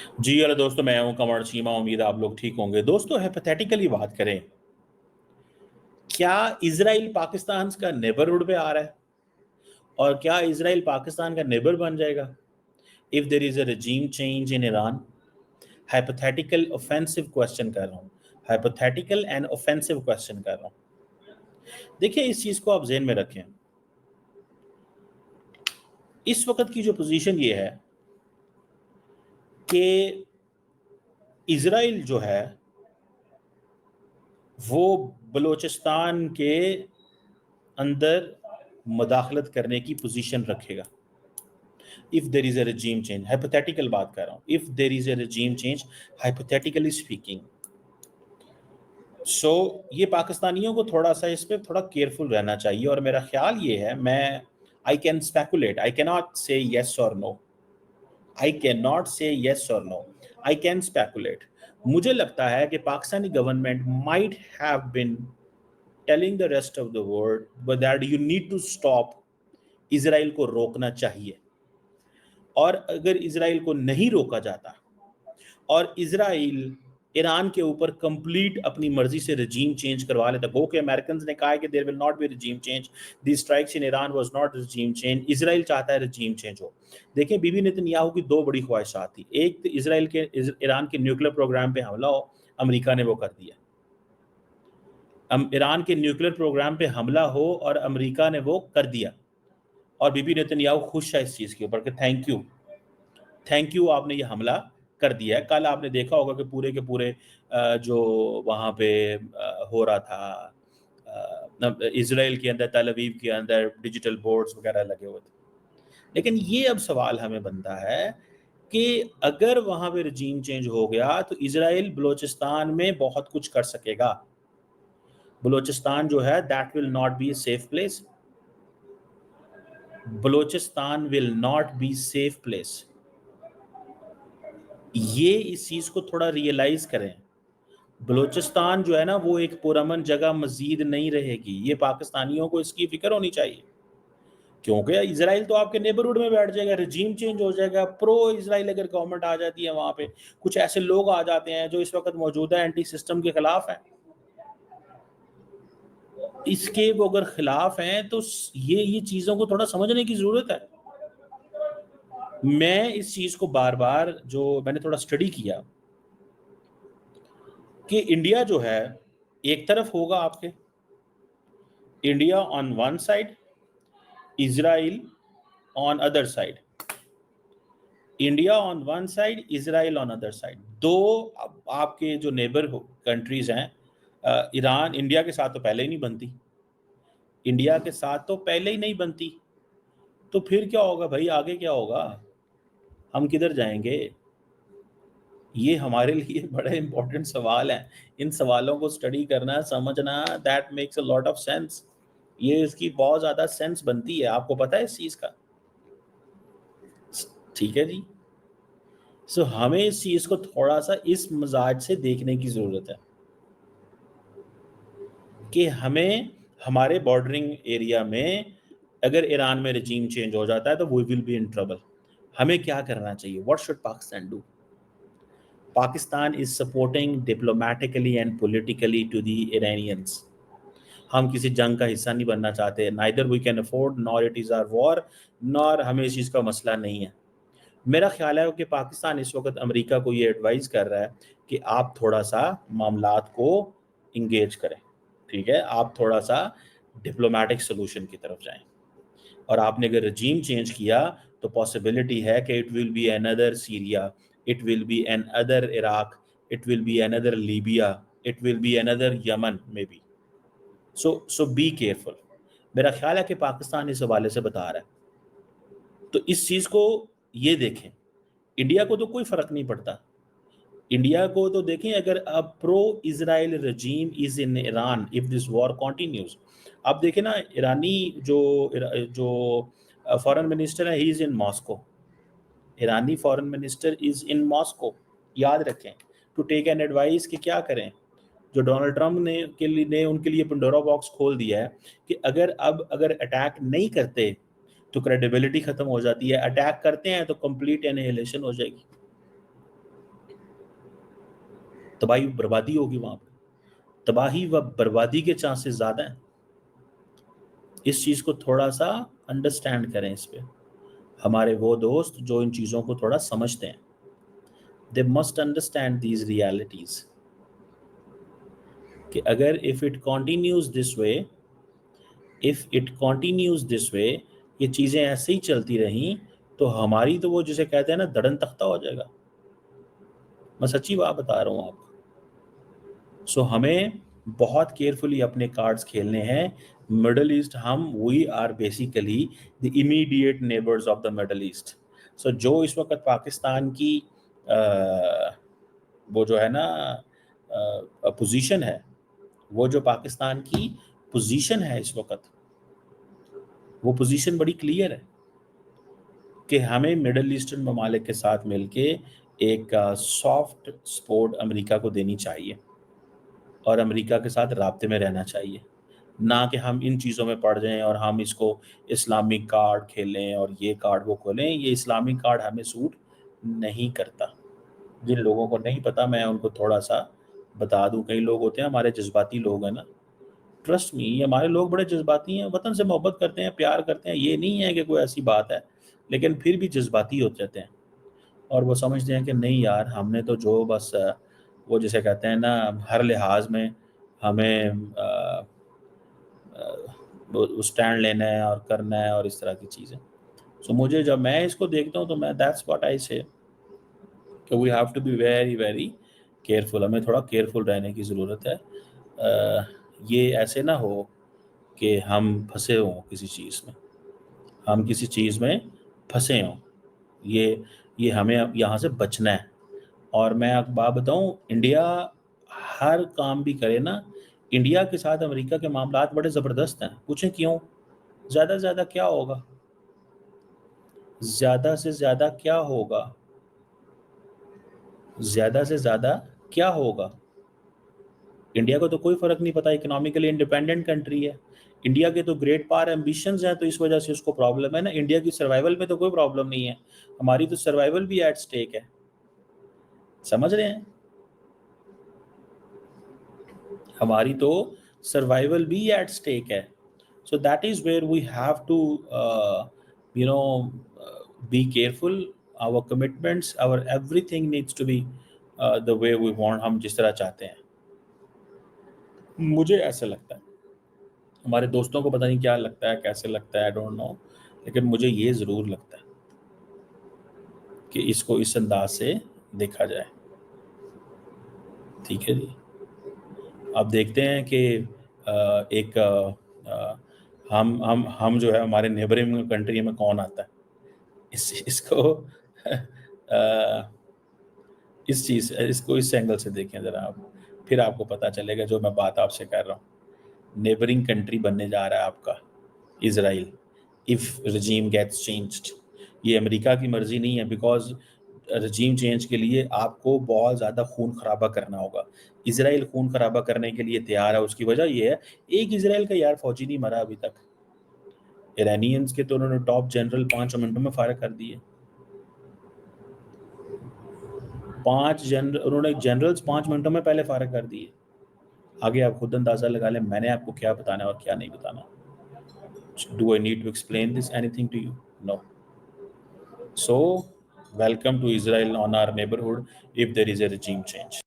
जी hello दोस्तों, मैं हूं कमर चीमा। उम्मीद है आप लोग ठीक होंगे। दोस्तों, हाइपोथेटिकली बात करें, क्या इजराइल पाकिस्तान का नेबरहुड पे आ रहा है और क्या इजराइल पाकिस्तान का नेबर बन जाएगा if there is a regime चेंज in Iran? Hypothetical offensive question कर रहा हूँ, हाइपोथेटिकल एंड ऑफेंसिव क्वेश्चन कर रहा हूँ। देखिए, इस चीज को आप जेहन में रखें। इस वक्त की जो पोजीशन ये है कि इजराइल जो है वो बलूचिस्तान के अंदर मुदाखलत करने की पोजीशन रखेगा if there is a regime change। hypothetical बात कर रहा हूँ, if there is a regime change, hypothetically speaking। ये पाकिस्तानियों को थोड़ा सा इस पे थोड़ा केयरफुल रहना चाहिए। और मेरा ख्याल ये है, मैं I can speculate, I can not say yes और no, I can not say yes और नो, आई कैन स्पेकुलेट। मुझे लगता है कि Pakistani government might have been telling the rest of the world that you need to stop, Israel को रोकना चाहिए। और अगर इजराइल को नहीं रोका जाता और इजराइल ईरान के ऊपर कंप्लीट अपनी मर्जी से रजीम चेंज करवा लेता, गो के अमेरिकन ने कहा है कि there will not be regime change, the strikes in Iran was not regime change. Israel चाहता है रजीम चेंज हो। देखें, बीबी नेतन्याहू की दो बड़ी ख्वाहिशात थी। एक तो इजराइल के ईरान के न्यूक्लियर प्रोग्राम पे हमला हो, अमेरिका ने वो कर दिया। ईरान के न्यूक्लियर प्रोग्राम पे हमला हो और अमेरिका ने वो कर दिया। और बीबी नेतन्याहू खुश है इस चीज़ के ऊपर कि थैंक यू, आपने ये हमला कर दिया है। कल आपने देखा होगा कि पूरे के पूरे जो वहाँ पे हो रहा था, इजराइल के अंदर, तल अवीव के अंदर डिजिटल बोर्ड्स वगैरह लगे हुए थे। लेकिन ये अब सवाल हमें बनता है कि अगर वहाँ पे रजीम चेंज हो गया तो इजराइल बलूचिस्तान में बहुत कुछ कर सकेगा। बलूचिस्तान जो है that will not B a safe place. Balochistan will not be safe place. ये इस चीज को थोड़ा रियलाइज करें। बलूचिस्तान जो है ना, वो एक पुरअमन जगह मजीद नहीं रहेगी। ये पाकिस्तानियों को इसकी फिक्र होनी चाहिए, क्योंकि इजराइल तो आपके नेबरहुड में बैठ जाएगा, रजीम चेंज हो जाएगा, प्रो इजराइल अगर गवर्नमेंट आ जाती है, वहां पे कुछ ऐसे लोग आ जाते हैं जो इस वक्त मौजूदा एंटी सिस्टम के खिलाफ हैं। इसके वो अगर खिलाफ हैं तो ये चीजों को थोड़ा समझने की जरूरत है। मैं इस चीज को बार बार, जो मैंने थोड़ा स्टडी किया कि इंडिया जो है एक तरफ होगा आपके, India on one side, Israel on other side. India on one side, Israel on other side. दो आपके जो नेबर कंट्रीज हैं, ईरान इंडिया के साथ तो पहले ही नहीं बनती, इंडिया के साथ तो पहले ही नहीं बनती, तो फिर क्या होगा भाई? आगे क्या होगा? हम किधर जाएंगे? ये हमारे लिए बड़े इंपॉर्टेंट सवाल हैं। इन सवालों को स्टडी करना, समझना, that makes a lot of sense. ये इसकी बहुत ज़्यादा सेंस बनती है, आपको पता है इस चीज़ का। ठीक है जी। हमें इस चीज़ को थोड़ा सा इस मिजाज से देखने की ज़रूरत है कि हमें हमारे बॉर्डरिंग एरिया में अगर ईरान में रजीम चेंज हो जाता है तो we will be in trouble. हमें क्या करना चाहिए? What should Pakistan do? Pakistan is supporting diplomatically and politically to the Iranians. हम किसी जंग का हिस्सा नहीं बनना चाहते, neither we can afford, nor it is our war, nor हमें इस चीज़ का मसला नहीं है। मेरा ख्याल है कि पाकिस्तान इस वक्त अमेरिका को ये एडवाइस कर रहा है कि आप थोड़ा सा मामलात को इंगेज करें, ठीक है? आप थोड़ा सा डिप्लोमेटिक सोल्यूशन की तरफ जाएं। और आपने अगर रजीम चेंज किया तो पॉसिबिलिटी है कि it will be another Syria, it will be another Iraq, it will be another Libya, it will be another Yemen may be. So be careful. मेरा ख्याल है कि पाकिस्तान इस हवाले से बता रहा है। तो इस चीज़ को ये देखें, इंडिया को तो कोई फ़र्क नहीं पड़ता। इंडिया को तो देखें, अगर अब pro Israel regime is in Iran if this war continues. अब देखें ना, ईरानी जो जो फॉरेन मिनिस्टर है, ही इज इन मॉस्को। ईरानी foreign minister is in Moscow. याद रखें, टू टेक एन एडवाइस कि क्या करें। जो डोनाल्ड ट्रम्प ने उनके लिए पंडोरा बॉक्स खोल दिया है कि अगर अटैक नहीं करते तो क्रेडिबिलिटी खत्म हो जाती है, अटैक करते हैं तो कंप्लीट एनिहिलेशन हो जाएगी। तबाही बर्बादी होगी वहाँ पे, तबाही व बर्बादी के चांसेस ज़्यादा हैं। इस चीज़ को थोड़ा सा अंडरस्टैंड करें इस पे, हमारे वो दोस्त जो इन चीज़ों को थोड़ा समझते हैं, they must understand these realities कि अगर if it continues this way, ये चीज़ें ऐसे ही चलती रहीं तो हमारी तो वो जिसे कहते हैं ना धड़न तख्ता हो जाएगा। मैं सच्ची बात बता रहा हूँ आपको। सो हमें बहुत केयरफुली अपने कार्ड्स खेलने हैं। Middle East, we are basically the immediate neighbours of the Middle East. So जो इस वक्त पाकिस्तान की वो जो है ना पोजीशन है, वो जो पाकिस्तान की पोजीशन है इस वक्त, वो पोजीशन बड़ी क्लियर है कि हमें मिडल ईस्टर्न ममालिक के साथ मिलके एक सॉफ्ट सपोर्ट अमेरिका को देनी चाहिए और अमेरिका के साथ राब्ते में रहना चाहिए, ना कि हम इन चीज़ों में पड़ जाएं और हम इसको इस्लामिक कार्ड खेलें और ये कार्ड वो खोलें। ये इस्लामिक कार्ड हमें सूट नहीं करता। जिन लोगों को नहीं पता मैं उनको थोड़ा सा बता दूं। कई लोग होते हैं हमारे जज्बाती लोग हैं ना, ट्रस्ट मी, ये हमारे लोग बड़े जज्बाती हैं, वतन से मोहब्बत करते हैं, प्यार करते हैं, ये नहीं है कि कोई ऐसी बात है, लेकिन फिर भी जज्बाती हो जाते हैं और वो समझते हैं कि नहीं यार, हमने तो जो बस वो जिसे कहते हैं ना हर लिहाज में हमें वो स्टैंड लेना है और करना है और इस तरह की चीज़ें। सो मुझे जब मैं इसको देखता हूँ तो मैं दैट्स व्हाट आई से कि we have to be very very careful. हमें थोड़ा केयरफुल रहने की ज़रूरत है। ये ऐसे ना हो कि हम फंसे हों किसी चीज़ में, हम किसी चीज़ में फंसे हों। ये हमें यहाँ से बचना है। और मैं एक बात बताऊँ, इंडिया हर काम भी करे ना, इंडिया के साथ अमेरिका के मामलात बड़े ज़बरदस्त हैं। पूछें क्यों? ज़्यादा से ज़्यादा क्या होगा? ज़्यादा से ज़्यादा क्या होगा? ज़्यादा से ज़्यादा क्या होगा? इंडिया को तो कोई फ़र्क नहीं पता, इकोनॉमिकली इंडिपेंडेंट कंट्री है। इंडिया के तो ग्रेट पावर एम्बिशंस हैं, तो इस वजह से उसको प्रॉब्लम है ना। इंडिया की सर्वाइवल में तो कोई प्रॉब्लम नहीं है, हमारी तो सर्वाइवल भी एट स्टेक है। समझ रहे हैं? हमारी तो सर्वाइवल भी एट स्टेक है। So that is where we have to you know be careful. Our commitments, our everything needs to be the way we want, हम जिस तरह चाहते हैं। मुझे ऐसा लगता है, हमारे दोस्तों को पता नहीं क्या लगता है, कैसे लगता है, आई डोंट नो, लेकिन मुझे ये ज़रूर लगता है कि इसको इस अंदाज से देखा जाए। ठीक है जी। अब देखते हैं कि एक हम जो है हमारे नेबरिंग कंट्री में कौन आता है। इसको इसको इस एंगल से देखें ज़रा आप, फिर आपको पता चलेगा जो मैं बात आपसे कर रहा हूँ। नेबरिंग कंट्री बनने जा रहा है आपका इज़राइल, इफ़ रजीम गेट्स चेंज्ड। ये अमेरिका की मर्ज़ी नहीं है, बिकॉज़ रजीम चेंज के लिए आपको बहुत ज़्यादा खून खराबा करना होगा। इज़राइल खून खराबा करने के लिए तैयार है, उसकी वजह ये है, एक इज़राइल का यार फ़ौजी नहीं मरा अभी तक। इरानियंस के तो उन्होंने टॉप जनरल 5 मिनटों में फायर कर दिए। 5 जनरल, उन्होंने जनरल्स 5 मिनटों में पहले फायर कर दिए। आगे आप खुद अंदाज़ा लगा लें मैंने आपको क्या बताना है और क्या नहीं बताना। Do I need to explain this anything to you? No. So, welcome to Israel on our neighborhood if there is a regime change.